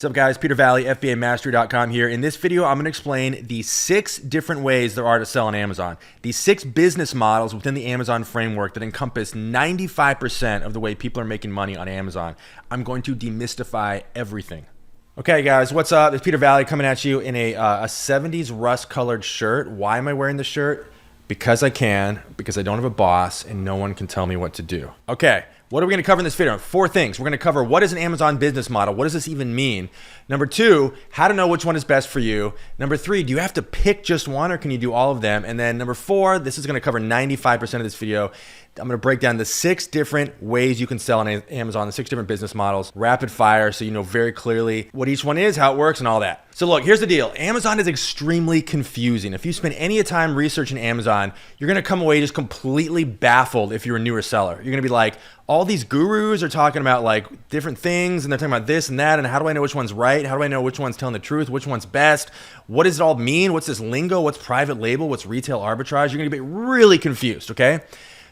What's up guys, Peter Valley, FBAmasterycom here. In this video, I'm going to explain the 6 different ways there are to sell on Amazon. These 6 business models within the Amazon framework that encompass 95% of the way people are making money on Amazon. I'm going to demystify everything. Okay guys, what's up? It's Peter Valley coming at you in a 70s rust colored shirt. Why am I wearing this shirt? Because I can, because I don't have a boss and no one can tell me what to do. Okay. What are we going to cover in this video? 4 things. We're going to cover what is an Amazon business model? What does this even mean? Number 2, how to know which one is best for you. Number 3, do you have to pick just one or can you do all of them? And then number 4, this is going to cover 95% of this video. I'm going to break down the 6 different ways you can sell on Amazon, the 6 different business models, rapid fire, so you know very clearly what each one is, how it works, and all that. So look, here's the deal. Amazon is extremely confusing. If you spend any time researching Amazon, you're going to come away just completely baffled if you're a newer seller. You're going to be like, all these gurus are talking about like different things and they're talking about this and that, and how do I know which one's right? How do I know which one's telling the truth? Which one's best? What does it all mean? What's this lingo? What's private label? What's retail arbitrage? You're going to be really confused, okay?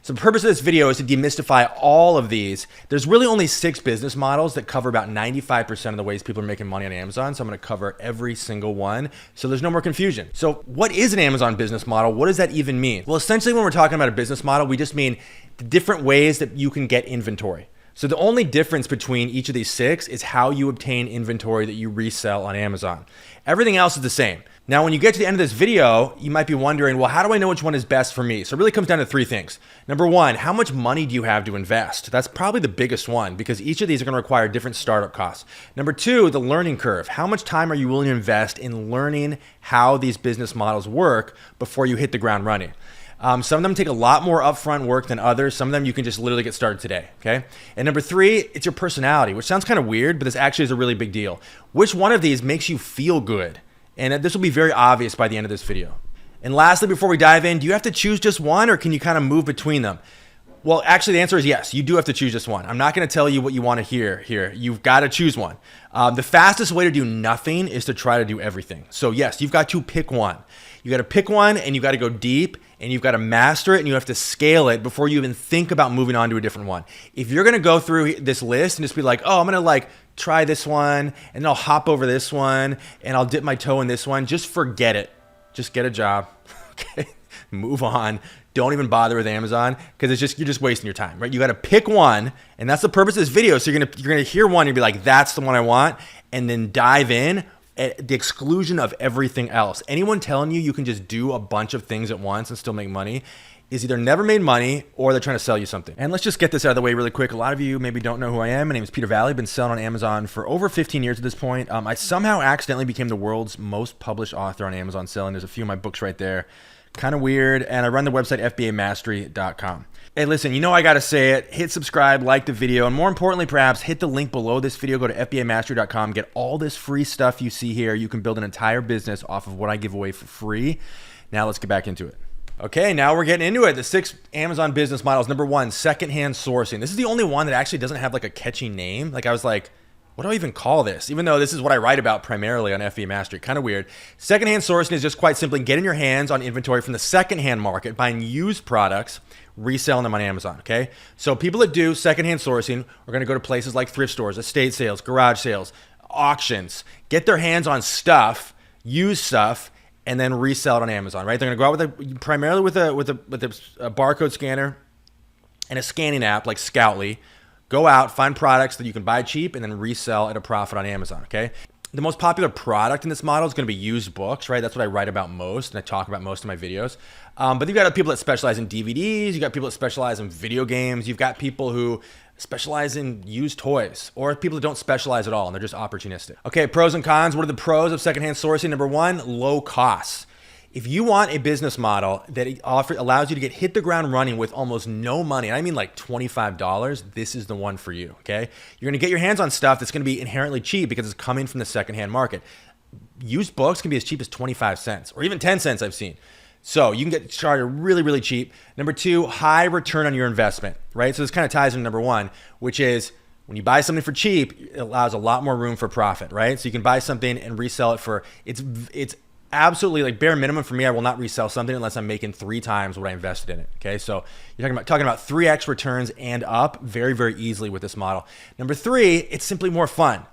So the purpose of this video is to demystify all of these. There's really only 6 business models that cover about 95% of the ways people are making money on Amazon. So I'm going to cover every single one so there's no more confusion. So what is an Amazon business model? What does that even mean? Well, essentially when we're talking about a business model, we just mean the different ways that you can get inventory. So the only difference between each of these 6 is how you obtain inventory that you resell on Amazon. Everything else is the same. Now, when you get to the end of this video, you might be wondering, well, how do I know which one is best for me? So it really comes down to 3 things. Number 1, how much money do you have to invest? That's probably the biggest one because each of these are going to require different startup costs. Number 2, the learning curve. How much time are you willing to invest in learning how these business models work before you hit the ground running? Some of them take a lot more upfront work than others. Some of them you can just literally get started today, okay? And number 3, it's your personality, which sounds kind of weird, but this actually is a really big deal. Which one of these makes you feel good? And this will be very obvious by the end of this video. And lastly, before we dive in, do you have to choose just one or can you kind of move between them? Well, actually, the answer is yes. You do have to choose just one. I'm not going to tell you what you want to hear here. You've got to choose one. The fastest way to do nothing is to try to do everything. So yes, you've got to pick one. You got to pick one and you got to go deep and you've got to master it and you have to scale it before you even think about moving on to a different one. If you're going to go through this list and just be like, oh, I'm going to like try this one and then I'll hop over this one and I'll dip my toe in this one, just forget it. Just get a job. Okay. Move on. Don't even bother with Amazon because you're just wasting your time, right? You got to pick one, and that's the purpose of this video. So you're gonna hear one and be like, that's the one I want, and then dive in at the exclusion of everything else. Anyone telling you can just do a bunch of things at once and still make money is either never made money or they're trying to sell you something. And let's just get this out of the way really quick. A lot of you maybe don't know who I am. My name is Peter Valley. I've been selling on Amazon for over 15 years at this point. I somehow accidentally became the world's most published author on Amazon selling. There's a few of my books right there. Kind of weird. And I run the website FBAmasterycom. Hey, listen, you know I got to say it. Hit subscribe, like the video, and more importantly, perhaps hit the link below this video. Go to FBAmastery.com. Get all this free stuff you see here. You can build an entire business off of what I give away for free. Now let's get back into it. Okay, now we're getting into it. The 6 Amazon business models. Number 1, secondhand sourcing. This is the only one that actually doesn't have like a catchy name. Like I was like, what do I even call this? Even though this is what I write about primarily on FBA Mastery. Kind of weird. Secondhand sourcing is just quite simply getting your hands on inventory from the secondhand market, buying used products, reselling them on Amazon, okay? So people that do secondhand sourcing are going to go to places like thrift stores, estate sales, garage sales, auctions, get their hands on stuff, used stuff, and then resell it on Amazon, right? They're going to go out primarily with a barcode scanner and a scanning app like Scoutly. Go out, find products that you can buy cheap and then resell at a profit on Amazon, okay? The most popular product in this model is going to be used books, right? That's what I write about most and I talk about most in my videos. But you've got people that specialize in DVDs. You've got people that specialize in video games. You've got people who specialize in used toys or people that don't specialize at all and they're just opportunistic. Okay, pros and cons. What are the pros of secondhand sourcing? Number 1, low costs. If you want a business model that allows you to hit the ground running with almost no money, and I mean like $25, this is the one for you, okay? You're gonna get your hands on stuff that's gonna be inherently cheap because it's coming from the secondhand market. Used books can be as cheap as 25 cents or even 10 cents I've seen. So you can get started really, really cheap. Number 2, high return on your investment, right? So this kind of ties into number 1, which is when you buy something for cheap, it allows a lot more room for profit, right? So you can buy something and resell it for, it's absolutely like bare minimum for me. I will not resell something unless I'm making 3 times what I invested in it. Okay, so you're talking about 3x returns and up very, very easily with this model. Number 3, it's simply more fun.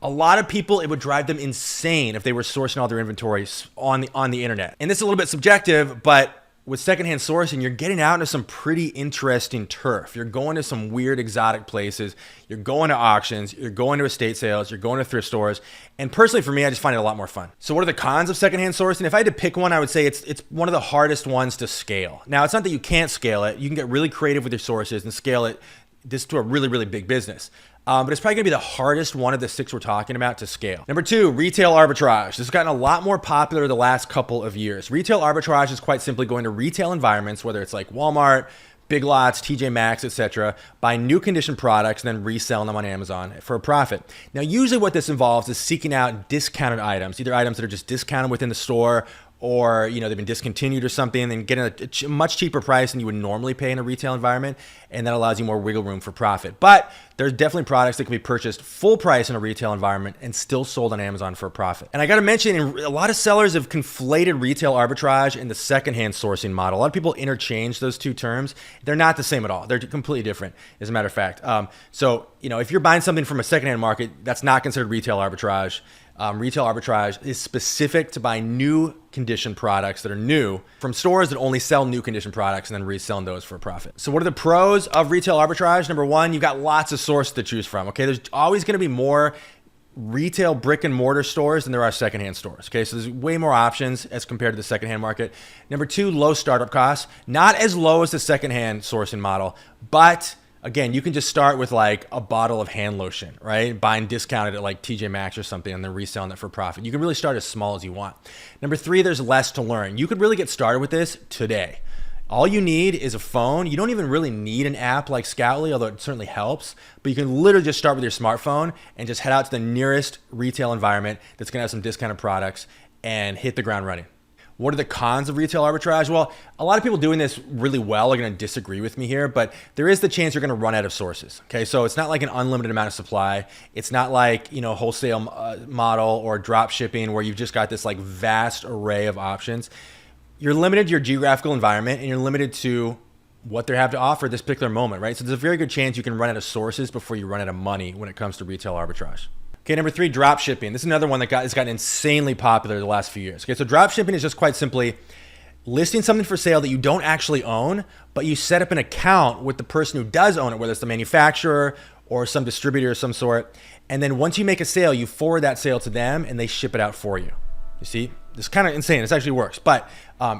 A lot of people, it would drive them insane if they were sourcing all their inventory on the internet. And this is a little bit subjective, but with secondhand sourcing, you're getting out into some pretty interesting turf. You're going to some weird exotic places. You're going to auctions. You're going to estate sales. You're going to thrift stores. And personally, for me, I just find it a lot more fun. So what are the cons of secondhand sourcing? If I had to pick one, I would say it's one of the hardest ones to scale. Now, it's not that you can't scale it. You can get really creative with your sources and scale it this to a really, really big business. But it's probably gonna be the hardest one of the 6 we're talking about to scale. Number 2, retail arbitrage. This has gotten a lot more popular the last couple of years. Retail arbitrage is quite simply going to retail environments, whether it's like Walmart, Big Lots, TJ Maxx, etc., buy new condition products and then reselling them on Amazon for a profit. Now, usually what this involves is seeking out discounted items, either items that are just discounted within the store, or they've been discontinued or something, and then getting a much cheaper price than you would normally pay in a retail environment, and that allows you more wiggle room for profit. But there's definitely products that can be purchased full price in a retail environment and still sold on Amazon for a profit. And I got to mention, a lot of sellers have conflated retail arbitrage and the secondhand sourcing model. A lot of people interchange those two terms. They're not the same at all. They're completely different, as a matter of fact. So if you're buying something from a secondhand market, that's not considered retail arbitrage. Retail arbitrage is specific to buying new condition products that are new from stores that only sell new condition products and then reselling those for a profit. So what are the pros of retail arbitrage? Number 1, you've got lots of sources to choose from. Okay, there's always going to be more retail brick and mortar stores than there are secondhand stores. Okay, so there's way more options as compared to the secondhand market. Number 2, low startup costs. Not as low as the secondhand sourcing model, but again, you can just start with like a bottle of hand lotion, right? Buying discounted at like TJ Maxx or something and then reselling it for profit. You can really start as small as you want. Number 3, there's less to learn. You could really get started with this today. All you need is a phone. You don't even really need an app like Scoutly, although it certainly helps. But you can literally just start with your smartphone and just head out to the nearest retail environment that's going to have some discounted products and hit the ground running. What are the cons of retail arbitrage? Well, a lot of people doing this really well are going to disagree with me here, but there is the chance you're going to run out of sources. Okay, so it's not like an unlimited amount of supply. It's not like wholesale model or drop shipping where you've just got this like vast array of options. You're limited to your geographical environment and you're limited to what they have to offer at this particular moment, right? So there's a very good chance you can run out of sources before you run out of money when it comes to retail arbitrage. Okay, number 3, drop shipping. This is another one that has gotten insanely popular the last few years. Okay, so drop shipping is just quite simply listing something for sale that you don't actually own, but you set up an account with the person who does own it, whether it's the manufacturer or some distributor of some sort. And then once you make a sale, you forward that sale to them and they ship it out for you. You see, this is kind of insane. This actually works, but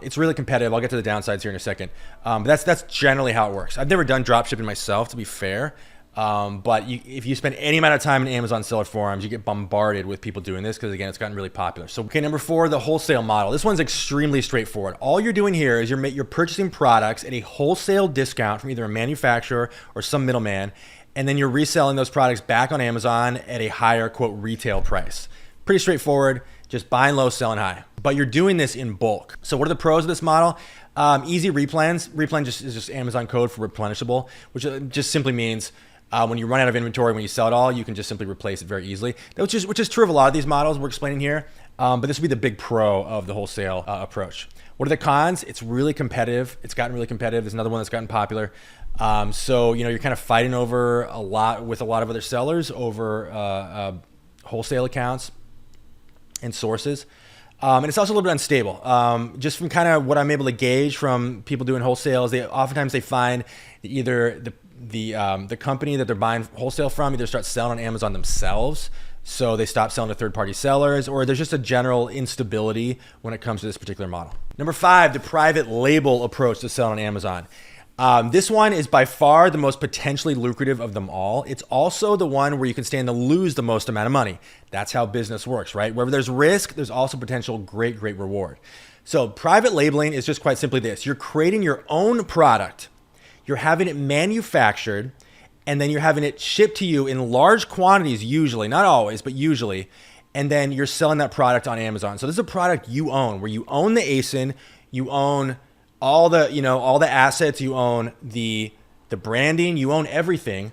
it's really competitive. I'll get to the downsides here in a second. But that's generally how it works. I've never done drop shipping myself, to be fair. But if you spend any amount of time in Amazon seller forums, you get bombarded with people doing this because, again, it's gotten really popular. So, okay, number 4, the wholesale model. This one's extremely straightforward. All you're doing here is you're purchasing products at a wholesale discount from either a manufacturer or some middleman, and then you're reselling those products back on Amazon at a higher, quote, retail price. Pretty straightforward, just buying low, selling high. But you're doing this in bulk. So what are the pros of this model? Easy replens. Replen is just Amazon code for replenishable, which just simply means when you run out of inventory, when you sell it all, you can just simply replace it very easily, which is true of a lot of these models we're explaining here. But this would be the big pro of the wholesale approach. What are the cons? It's really competitive. It's gotten really competitive. There's another one that's gotten popular. So you're kind of fighting over with a lot of other sellers over wholesale accounts and sources. And it's also a little bit unstable. Just from kind of what I'm able to gauge from people doing wholesales, oftentimes they find that either the company that they're buying wholesale from either starts selling on Amazon themselves, so they stop selling to third-party sellers, or there's just a general instability when it comes to this particular model. Number 5, the private label approach to selling on Amazon. This one is by far the most potentially lucrative of them all. It's also the one where you can stand to lose the most amount of money. That's how business works, right? Wherever there's risk, there's also potential great reward. So private labeling is just quite simply this. You're creating your own product. You're having it manufactured, and then you're having it shipped to you in large quantities, usually, not always, but usually, and then you're selling that product on Amazon. So this is a product you own, where you own the ASIN, you own all the assets, you own the branding, you own everything,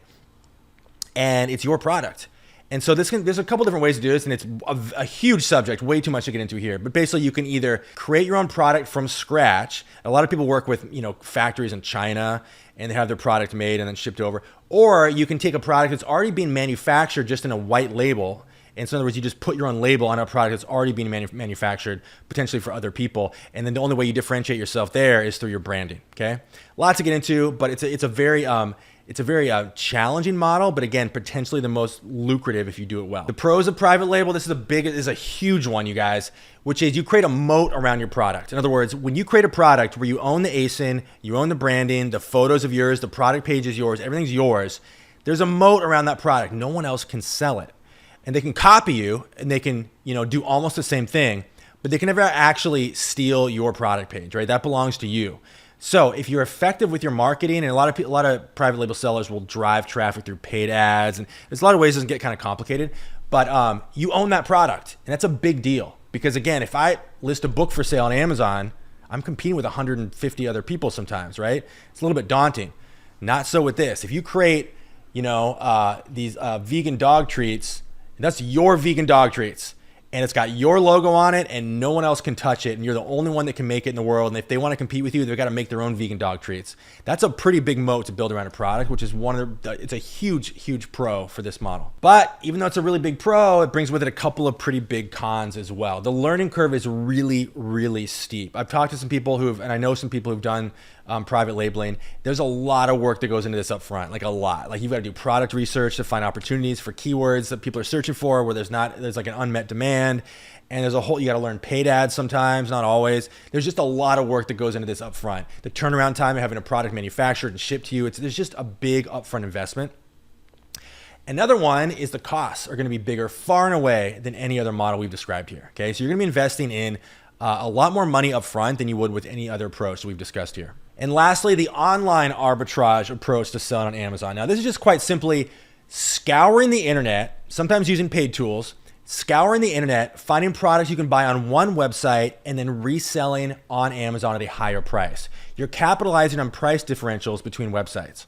and it's your product. And so there's a couple different ways to do this, and it's a huge subject, way too much to get into here. But basically, you can either create your own product from scratch. A lot of people work with factories in China, and they have their product made and then shipped over. Or you can take a product that's already being manufactured just in a white label, And so in other words, you just put your own label on a product that's already being manufactured, potentially for other people. And then the only way you differentiate yourself there is through your branding. Okay, lots to get into, but it's a very challenging model, but again, potentially the most lucrative if you do it well. The pros of private label, this is a huge one, you guys, which is you create a moat around your product. In other words, when you create a product where you own the ASIN, you own the branding, the photos of yours, the product page is yours, everything's yours, there's a moat around that product. No one else can sell it. And they can copy you and they can, do almost the same thing, but they can never actually steal your product page, right? That belongs to you. So if you're effective with your marketing, and a lot of private label sellers will drive traffic through paid ads, and there's a lot of ways it can get kind of complicated, but you own that product, and that's a big deal. Because again, if I list a book for sale on Amazon, I'm competing with 150 other people sometimes, right? It's a little bit daunting. Not so with this. If you create, these vegan dog treats, that's your vegan dog treats. And it's got your logo on it and no one else can touch it. And you're the only one that can make it in the world. And if they want to compete with you, they've got to make their own vegan dog treats. That's a pretty big moat to build around a product, which is it's a huge, huge pro for this model. But even though it's a really big pro, it brings with it a couple of pretty big cons as well. The learning curve is really, really steep. I've talked to some people and I know some people who've done private labeling. There's a lot of work that goes into this up front, like a lot. Like you've got to do product research to find opportunities for keywords that people are searching for where there's like an unmet demand. And you got to learn paid ads sometimes, not always. There's just a lot of work that goes into this up front. The turnaround time of having a product manufactured and shipped to you, there's just a big upfront investment. Another one is the costs are going to be bigger far and away than any other model we've described here. Okay, so you're going to be investing in a lot more money up front than you would with any other approach that we've discussed here. And lastly, the online arbitrage approach to selling on Amazon. Now, this is just quite simply scouring the internet, sometimes using paid tools, scouring the internet, finding products you can buy on one website and then reselling on Amazon at a higher price. You're capitalizing on price differentials between websites.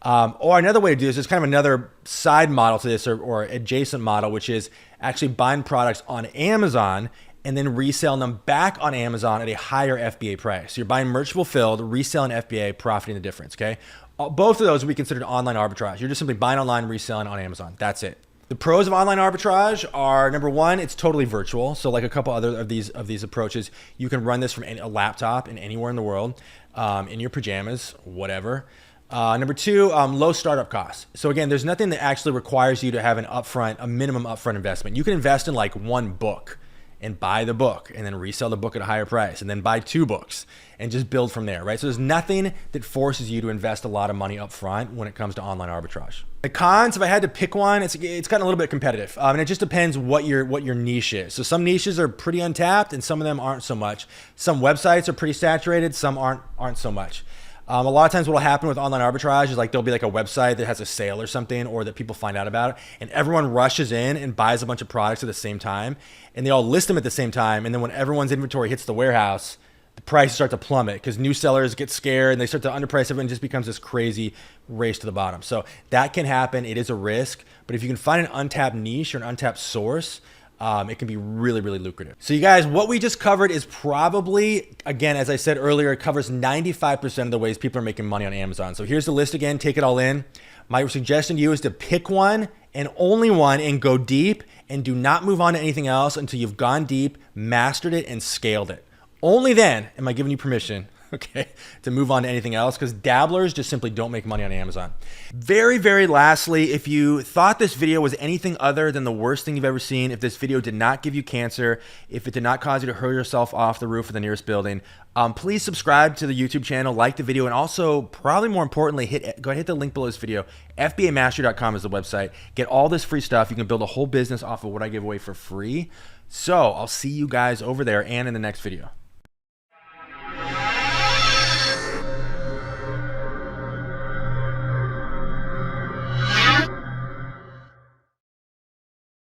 Or another way to do this is kind of another side model to this or adjacent model, which is actually buying products on Amazon and then reselling them back on Amazon at a higher FBA price. So you're buying merch fulfilled, reselling FBA, profiting the difference, okay? Both of those would be considered online arbitrage. You're just simply buying online, reselling on Amazon. That's it. The pros of online arbitrage are, number one, it's totally virtual. So like a couple other of these approaches, you can run this from a laptop and anywhere in the world, in your pajamas, whatever. Number two, low startup costs. So again, there's nothing that actually requires you to have a minimum upfront investment. You can invest in like one book and buy the book and then resell the book at a higher price and then buy 2 books and just build from there, right? So there's nothing that forces you to invest a lot of money up front when it comes to online arbitrage. The cons, if I had to pick one, it's gotten a little bit competitive. And it just depends what your niche is. So some niches are pretty untapped and some of them aren't so much. Some websites are pretty saturated, some aren't so much. A lot of times what will happen with online arbitrage is like there'll be like a website that has a sale or something or that people find out about and everyone rushes in and buys a bunch of products at the same time and they all list them at the same time. And then when everyone's inventory hits the warehouse, the prices start to plummet because new sellers get scared and they start to underprice everything. It just becomes this crazy race to the bottom. So that can happen. It is a risk. But if you can find an untapped niche or an untapped source, it can be really, really lucrative. So you guys, what we just covered is probably, again, as I said earlier, it covers 95% of the ways people are making money on Amazon. So here's the list again, take it all in. My suggestion to you is to pick one and only one and go deep and do not move on to anything else until you've gone deep, mastered it, and scaled it. Only then am I giving you permission, okay, to move on to anything else because dabblers just simply don't make money on Amazon. Very, very lastly, if you thought this video was anything other than the worst thing you've ever seen, if this video did not give you cancer, if it did not cause you to hurl yourself off the roof of the nearest building, please subscribe to the YouTube channel, like the video, and also probably more importantly, go ahead and hit the link below this video. FBAmastery.com is the website. Get all this free stuff. You can build a whole business off of what I give away for free. So I'll see you guys over there and in the next video.